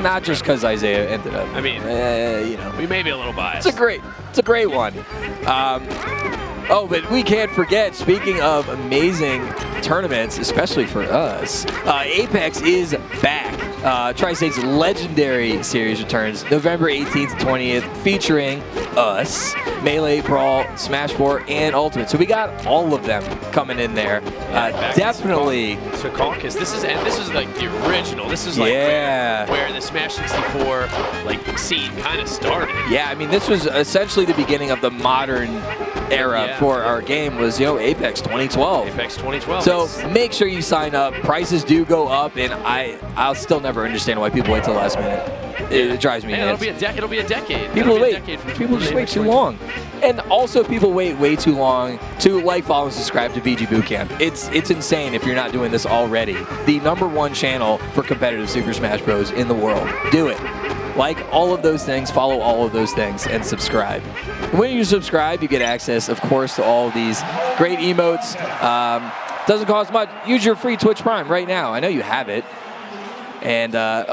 not just because Isaiah ended up. I mean, you know, we may be a little biased. It's a great one. Oh, but we can't forget, speaking of amazing tournaments, especially for us, Apex is back. Tri-State's Legendary Series returns November 18th to 20th, featuring us, Melee, Brawl, Smash 4, and Ultimate. So we got all of them coming in there. Definitely. So Caucus, this is like the original. This is like where the Smash 64 like scene kind of started. Yeah, I mean, this was essentially the beginning of the modern era for our game. Was, you know, Apex 2012. Apex 2012. So make sure you sign up. Prices do go up, and I'll still never understand why people wait till the last minute. It drives me nuts. It'll be a decade. People wait. People just wait too long. And also, people wait way too long to like, follow, and subscribe to VGBootCamp. It's insane if you're not doing this already. The #1 channel for competitive Super Smash Bros. In the world. Do it. Like all of those things, follow all of those things, and subscribe. When you subscribe, you get access, of course, to all of these great emotes. Doesn't cost much. Use your free Twitch Prime right now. I know you have it. And, I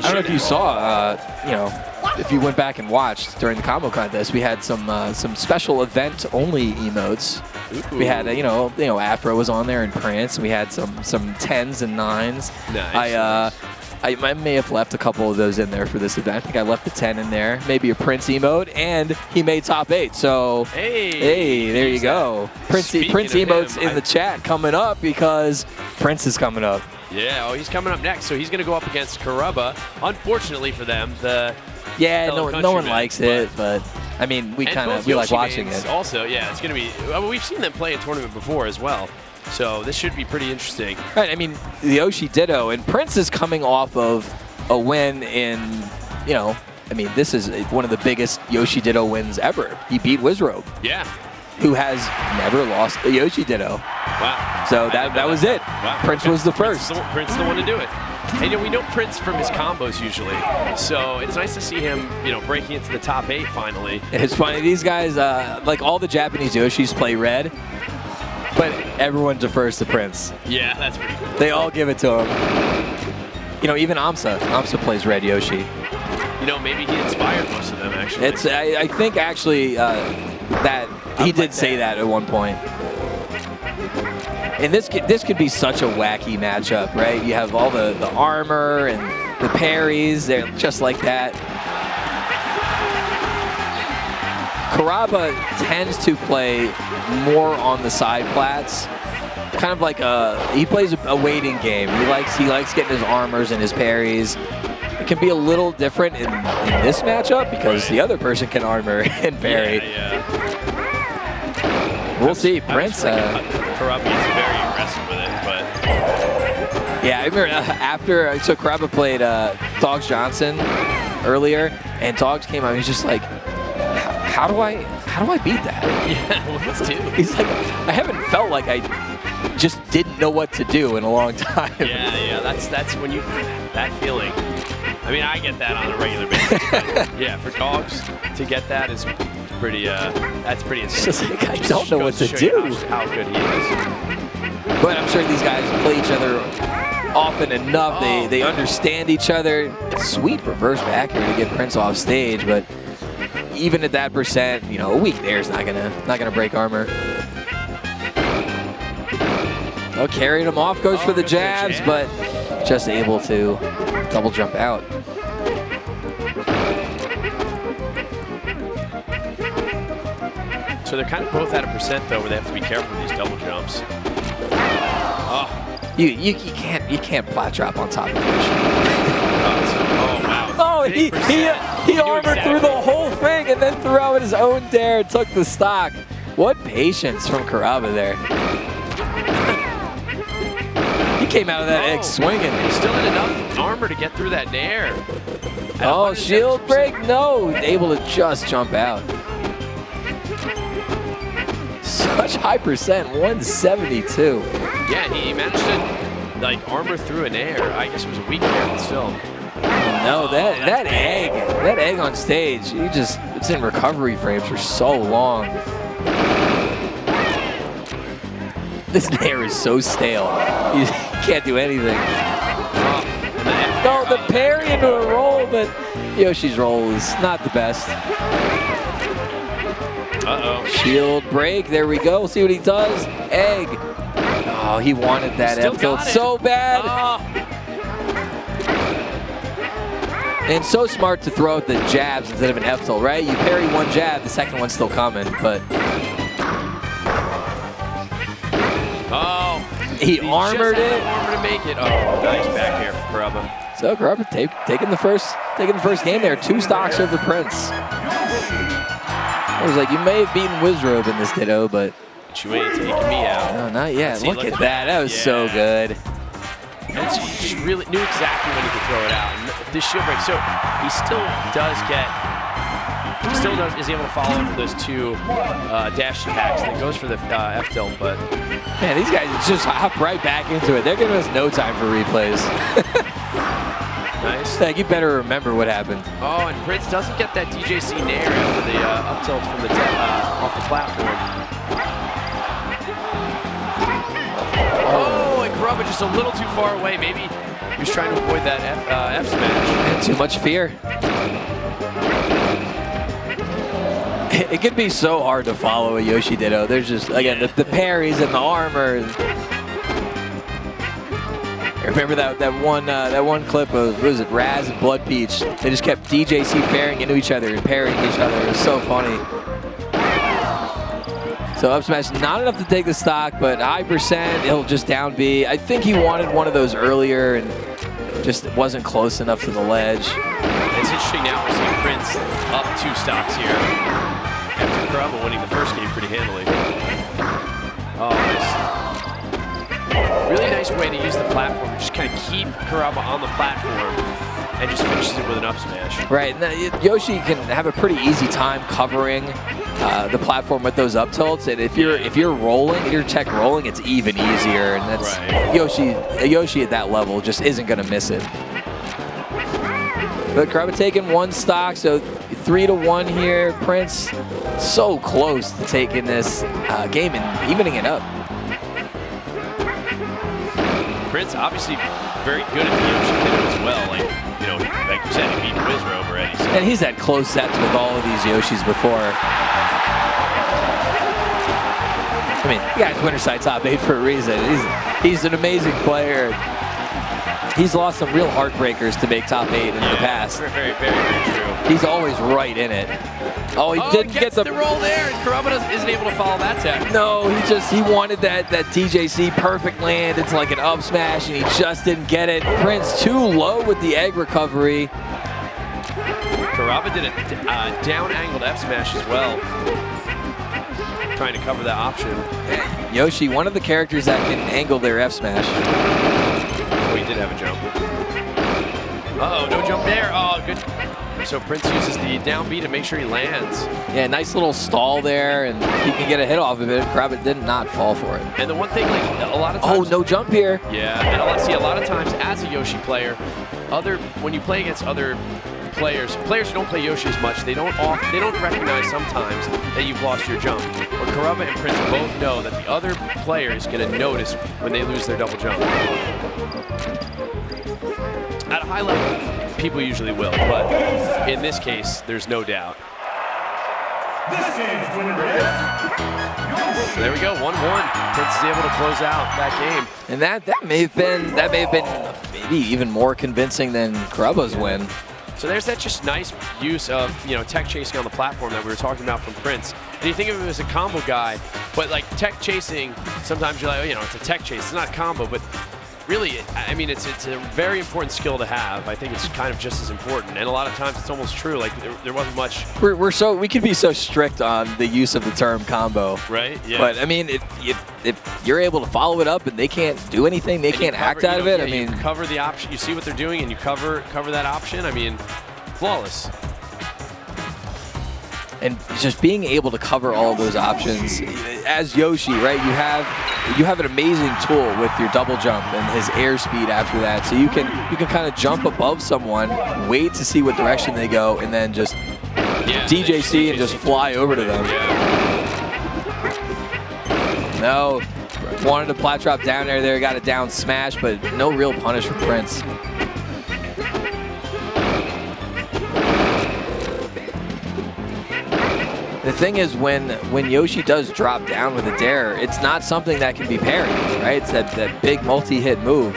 don't know if you saw, you know, if you went back and watched during the combo contest, we had some special event-only emotes. Ooh. We had, you know, Afro was on there and Prince. We had some 10s and 9s. Nice. I may have left a couple of those in there for this event. I think I left the 10 in there, maybe a Prince emote, and he made top 8. So, hey, there you go. Prince emotes in the chat coming up because Prince is coming up. Yeah, he's coming up next. So he's going to go up against Kurabba. Unfortunately for them, no one likes it, but I mean, we like watching it. Also, yeah, it's going to be. Well, we've seen them play a tournament before as well. So this should be pretty interesting. Right, I mean, the Yoshi Ditto, and Prince is coming off of a win in, you know, I mean, this is one of the biggest Yoshi Ditto wins ever. He beat Wizrobe. Yeah. Who has never lost a Yoshi Ditto. Wow. So that was it. Wow. Prince was the first. Prince is the one to do it. And, you know, we know Prince from his combos usually, so it's nice to see him, you know, breaking into the top 8 finally. It's funny, these guys, like all the Japanese Yoshis play red, but everyone defers to Prince. Yeah, that's pretty cool. They all give it to him. You know, even Amsa. Amsa plays red Yoshi. You know, maybe he inspired most of them, actually. I think, actually, that he did say that at one point. And this could be such a wacky matchup, right? You have all the armor and the parries. They're just like that. Kurabba tends to play more on the side plats, kind of like he plays a waiting game. He likes getting his armors and his parries. It can be a little different in this matchup because the other person can armor and parry. We'll see. Prince. Kurabba is very aggressive with it, but yeah, I remember so Kurabba played Dogs Johnson earlier, and Dogs came out. And he's just like, how do I beat that? Yeah, let's do. He's like, I haven't felt like I just didn't know what to do in a long time. Yeah, that's when that feeling. I mean, I get that on a regular basis. Yeah, for Dogs to get that is pretty. That's pretty insane. It's just like, I don't know what to do. How good he is. But I'm sure these guys play each other often enough. They understand each other. Sweet reverse back here to get Prince off stage, but even at that percent, you know, a weak there is not gonna break armor. Oh, carried him off, goes for the jabs, but just able to double jump out. So they're kind of both at a percent though, where they have to be careful with these double jumps. Oh. You can't plat drop on top of Yoshi. Oh wow. Oh, he armored through the whole thing and then threw out his own dare and took the stock. What patience from Kurabba there. He came out of that egg swinging. He still had enough armor to get through that dare. Oh, shield break? No, able to just jump out. Such high percent, 172. Yeah, he managed to like armor through an air. I guess it was a weak air, but still. No, that egg on stage, it's in recovery frames for so long. This air is so stale. You can't do anything. No, the parry into a roll, but Yoshi's roll is not the best. Uh-oh. Shield break. There we go. See what he does. Egg. Oh, he wanted that F tilt so bad. And so smart to throw out the jabs instead of an F tilt, right? You parry one jab, the second one's still coming, but... Oh. He armored it. Armor to make it. Oh, nice back here for Kurabba. So Kurabba taking the first game there. 2 stocks over Prince. I was like, you may have beaten Wizrobe in this Ditto, but... You ain't taking me out. No, not yet. Look at that. That was so good. And she really knew exactly when he could throw it out. And this shield break, so he still is able to follow up with those 2 dash attacks. And it goes for the F tilt, but... Man, these guys just hop right back into it. They're giving us no time for replays. Nice. Like, you better remember what happened. Oh, and Prince doesn't get that DJC nair after the up tilt from the off the platform. Oh, and Kurabba just a little too far away. Maybe he was trying to avoid that F smash. And too much fear. It can be so hard to follow a Yoshi Ditto. There's just, again, the parries and the armor. I remember that one clip of, what was it, Raz and Blood Peach. They just kept DJC pairing into each other and parrying each other. It was so funny. So up smash, not enough to take the stock, but high percent, he'll just down B. I think he wanted one of those earlier and just wasn't close enough to the ledge. It's interesting now we're seeing Prince up 2 stocks here. After Kurabba winning the first game pretty handily. Oh, nice. Really nice way to use the platform. Just kind of keep Kurabba on the platform and just finishes it with an up smash. Right, and Yoshi can have a pretty easy time covering the platform with those up tilts, and if you're rolling, your tech rolling, it's even easier, and that's right. Yoshi at that level just isn't gonna miss it. But Kurabba taking 1 stock, so 3-1 here. Prince so close to taking this game and evening it up. Prince obviously very good at the Yoshi Ditto as well. Like you said, he beat Wizrobe already. So. And he's had close sets with all of these Yoshis before. I mean, the guy's winner side top 8 for a reason. He's an amazing player. He's lost some real heartbreakers to make top 8 in the past. Very, very, very true. He's always right in it. Oh, he didn't get the roll there, and Kurabba isn't able to follow that tech. No, he wanted that DJC perfect land. It's like an up smash, and he just didn't get it. Prince too low with the egg recovery. Kurabba did a down angled F smash as well, trying to cover that option. Yoshi, one of the characters that can angle their F smash. Oh, he did have a jump. Uh-oh, no jump there. Oh, good. So Prince uses the down B to make sure he lands. Yeah, nice little stall there, and he can get a hit off of it. Kurabba did not fall for it. And the one thing, like, a lot of times... Oh, no jump here. Yeah, and a lot of times as a Yoshi player, when you play against other players who don't play Yoshi as much, they don't recognize sometimes that you've lost your jump. But Kurabba and Prince both know that the other player is going to notice when they lose their double jump. At a high level, people usually will, but in this case, there's no doubt. So there we go, 1-1. Prince is able to close out that game. And that may have been maybe even more convincing than Kurabba's win. So there's that just nice use of, tech chasing on the platform that we were talking about from Prince. And you think of him as a combo guy, but like tech chasing, sometimes you're like, it's a tech chase. It's not a combo, but really, I mean, it's a very important skill to have. I think it's kind of just as important. And a lot of times it's almost true. Like there wasn't much. We could be so strict on the use of the term combo. Right. Yeah. But I mean, if you're able to follow it up and they can't do anything, they can't act out of it. I mean, you cover the option. You see what they're doing, and you cover that option. I mean, flawless. And just being able to cover all of those options as Yoshi, right? You have an amazing tool with your double jump and his airspeed after that. So you can kind of jump above someone, wait to see what direction they go, and then just DJC and just fly over to them. No, wanted to plat drop down there, got a down smash, but no real punish from Prince. The thing is, when Yoshi does drop down with a dare, it's not something that can be parried, right? It's that big multi-hit move.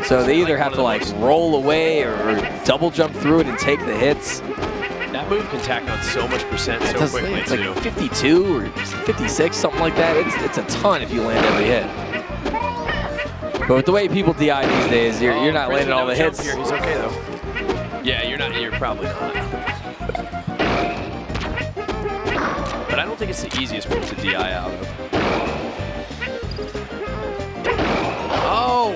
So they either have to like roll away or double jump through it and take the hits. That move can tack on so much percent so quickly, it's like 52 or 56, something like that. It's a ton if you land every hit. But with the way people DI these days, you're not landing all the hits. Here. He's okay though. Yeah, you're probably not. But I don't think it's the easiest move to DI out of. Oh!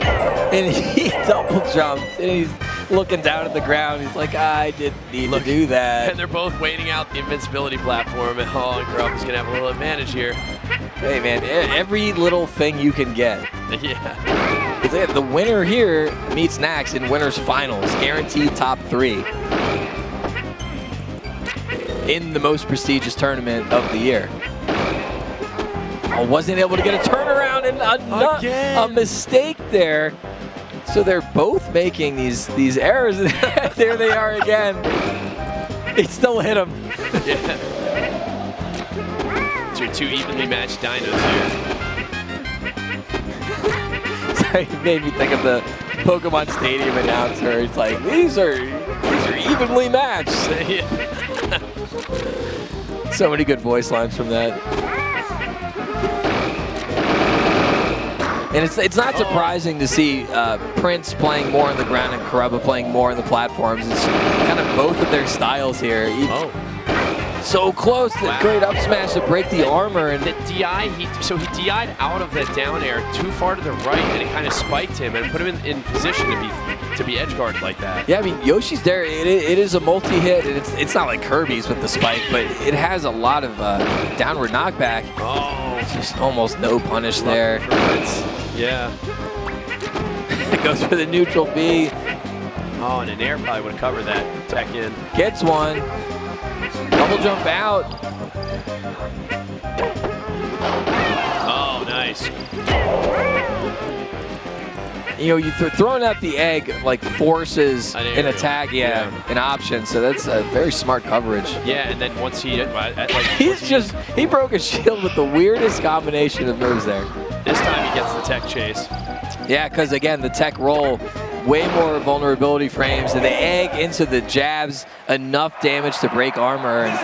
And he double jumped, and he's looking down at the ground. He's like, I didn't need to do that. And they're both waiting out the invincibility platform, and Kurabba's gonna have a little advantage here. Hey man, every little thing you can get. Yeah. The winner here meets Nax in winners finals, guaranteed top 3 in the most prestigious tournament of the year. Oh, wasn't able to get a turnaround, and a mistake there. So they're both making these errors. There they are again. It still hit him. Yeah. It's your 2 evenly matched dinos here. Sorry, it made me think of the Pokemon Stadium announcer. It's like, these are evenly matched. So many good voice lines from that. And it's not surprising to see Prince playing more on the ground and Kurabba playing more on the platforms. It's kind of both of their styles here. So close to great up smash to break the armor. And the DI, he DI'd out of that down air too far to the right, and it kind of spiked him and put him in position to be edge guarded like that. Yeah, I mean, Yoshi's there. It is a multi-hit, and it's not like Kirby's with the spike, but it has a lot of downward knockback. Oh. Just almost no punish there. Yeah. It goes for the neutral B. Oh, and an air probably would have covered that. Tech in. Gets one. Double jump out. Oh, nice. You know, you throwing out the egg like forces an attack, an option. So that's a very smart coverage. Yeah, and then once he he broke a shield with the weirdest combination of moves there. This time he gets the tech chase. Yeah, because again, the tech roll, way more vulnerability frames, and the egg into the jabs, enough damage to break armor. And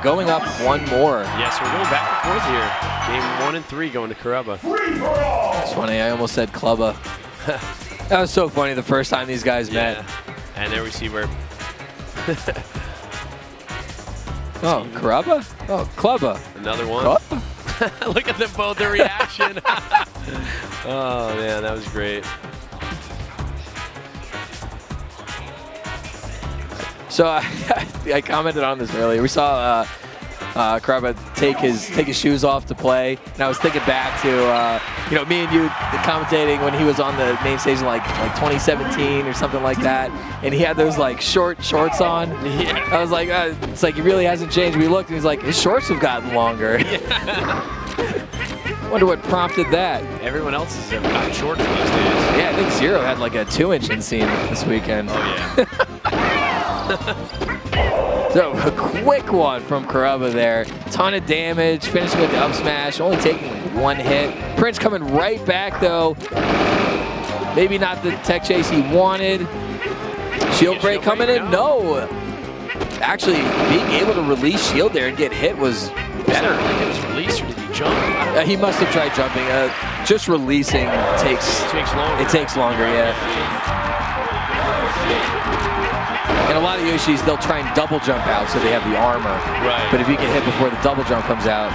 going up one more. Yes, we're going back and forth here. Game 1 and 3 going to Kurabba. It's funny, I almost said Klubba. That was so funny the first time these guys met. And there we see where... Oh, Kurabba? Oh, Klubba. Another one. Klubba? Look at them both, their reaction. Oh, man, that was great. So I commented on this earlier. We saw Kurabba take his shoes off to play, and I was thinking back to me and you commentating when he was on the main stage in like 2017 or something like that, and he had those like shorts on. Yeah. I was like, it's like he really hasn't changed. We looked, and he's like, his shorts have gotten longer. Yeah. Wonder what prompted that. Everyone else has gotten shorter these days. Yeah, I think Zero had like a 2-inch inseam this weekend. Oh yeah. So a quick one from Kurabba there. Ton of damage, finishing with the up smash, only taking like 1 hit. Prince coming right back though. Maybe not the tech chase he wanted. Shield break coming in, no. Actually, being able to release shield there and get hit was better. It was released, or did he jump? He must have tried jumping. Just releasing takes longer. It takes longer, yeah. And a lot of Yoshis, they'll try and double jump out so they have the armor. Right. But if you get hit before the double jump comes out,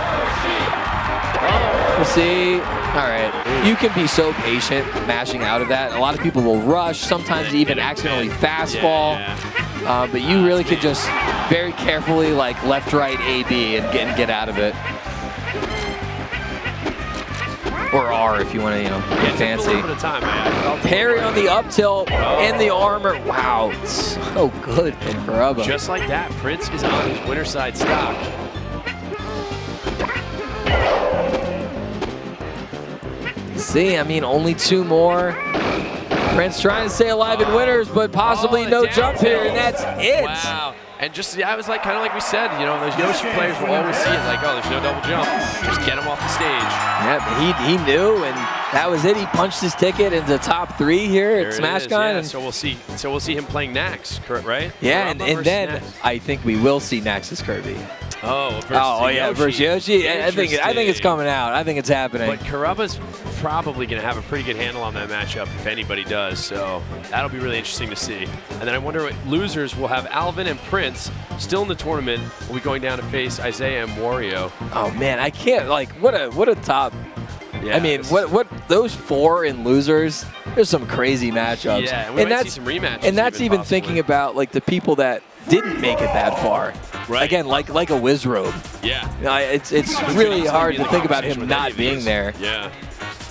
we'll see. All right. You can be so patient mashing out of that. A lot of people will rush, sometimes even accidentally fast fall. But you really could just very carefully like left, right, A, B and get out of it. Or R if you want to, get fancy. A little bit of time, man. Parry on the up tilt and the armor. Wow, so good from Kurabba. Just like that, Prince is on his winner side stock. See, I mean, only 2 more. Prince trying to stay alive in winners, but possibly no jump here, and that's it. Wow. And just, yeah, it was like kind of like we said, you know, those Yoshi players will always see it like, oh, there's no double jump. Just get him off the stage. Yeah, but he knew, and that was it. He punched his ticket into top 3 here at SmashCon. Yeah, and so we'll see him playing Nax, right? Yeah, Kurabba and then Nax. I think we will see Nax's Kirby. Oh, versus Yoshi. I think it's coming out. I think it's happening. But Kurabba's probably going to have a pretty good handle on that matchup if anybody does. So that'll be really interesting to see. And then I wonder what losers will have. Alvin and Prince still in the tournament. Will be going down to face Isaiah and Wario. Oh man, I can't what a top. Yeah, I mean, what those 4 in losers? There's some crazy matchups. Yeah, and we might see some rematches. And that's even possibly. thinking about like the people that didn't make it that far. Right. Again, like a Wizrobe. Yeah. It's really hard to think about him not being there. Yeah.